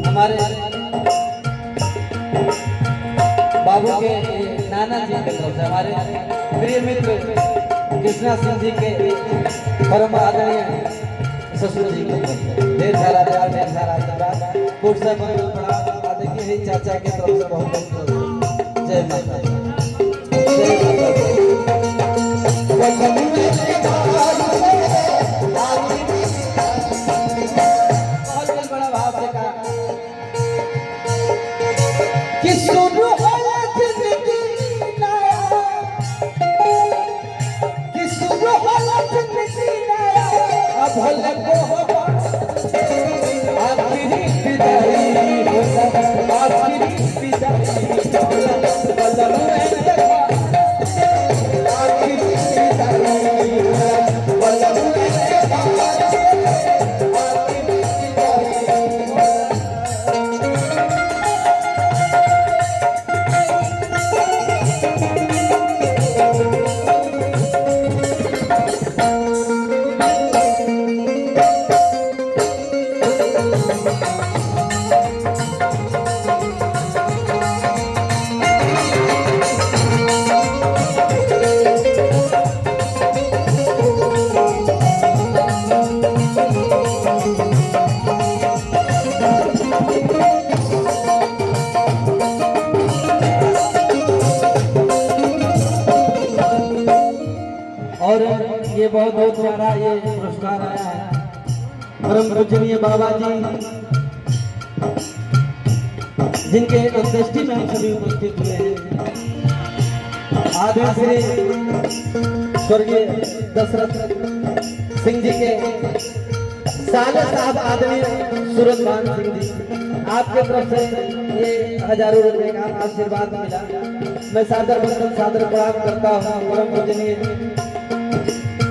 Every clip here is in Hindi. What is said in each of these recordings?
हमारे बाबू के नाना जी की तरफ से हमारे प्रिय मित्र कृष्णा सिंह जी के परम आदरणीय ससुर जी की तरफ से ढेर सारा प्यार, ढेर सारा आशीर्वाद। कोट से बड़ा देखिए चाचा की तरफ से बहुत बहुत जय माता दी, जय माता दी। बड़ा भाव से कहा कि सुनो भले को आखिरी विदाई हो सब आखिरी विदाई और ये बहुत बहुत प्यारा ये पुरस्कार आया है परम पूजनीय बाबा जी जिनके अंत्येष्टि में हम सभी उपस्थित हुए हैं। आदरणीय श्री स्वर्गीय दशरथ सिंह जी के साले साहब आदरणीय सूरजभान सिंह जी, आपके तरफ से ये हजारों रुपए का आशीर्वाद मिला। मैं सादर बंदन सादर प्रणाम करता हूँ परम पूजनीय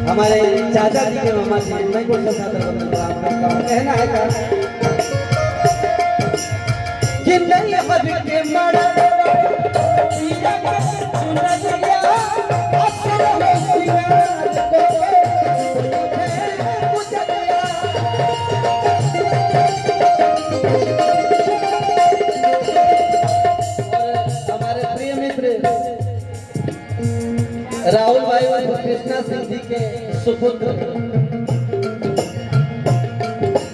हमारे चाचा जी के मामा जी, मैं कुछ सादर बंदन प्रणाम करता हूँ। कहना है कि नहीं हद के मड़ा राहुल भाई और कृष्णा सिंह जी के सुपुत्र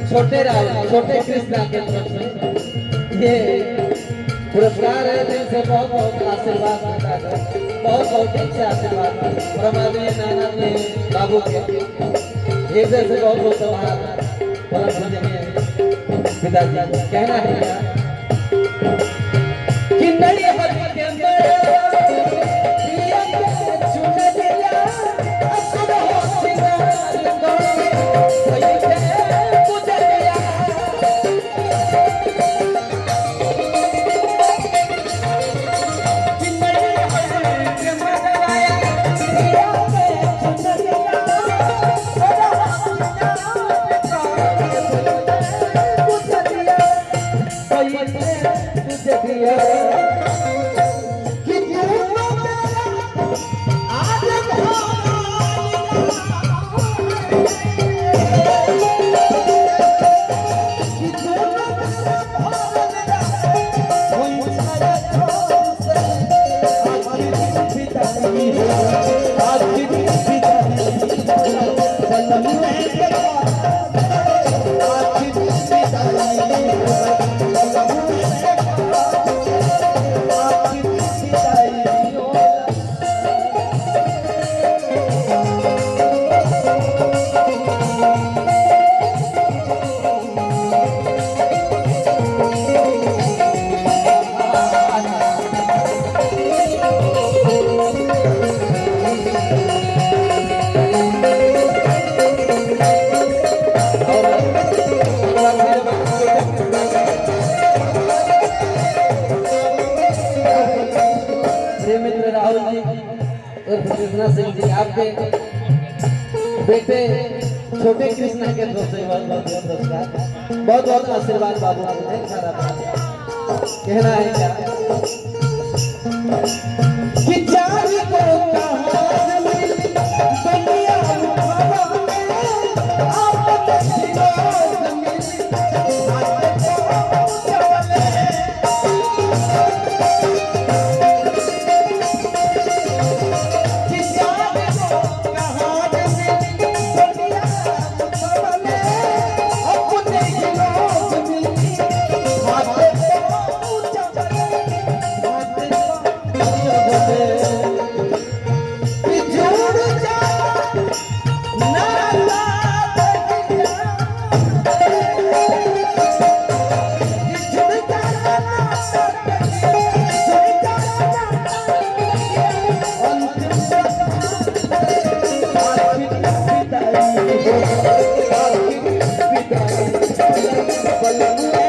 छोटे राहुल छोटे कृष्णा के तरफ से ये पुरस्कार है। दिल से बहुत बहुत आशीर्वाद मिलता है, बहुत बहुत अच्छे आशीर्वाद और हमारे नाना जी बाबू के हृदय से बहुत बहुत आभार। पिताजी कहना है कि नहीं हर के कृष्णा सिंह जी आपके बेटे छोटे कृष्णा के तरफ से बहुत बहुत आशीर्वाद बाबू आपने सारा कहना है क्या कि जाने को कहां मिली दुनिया आप बलमुआ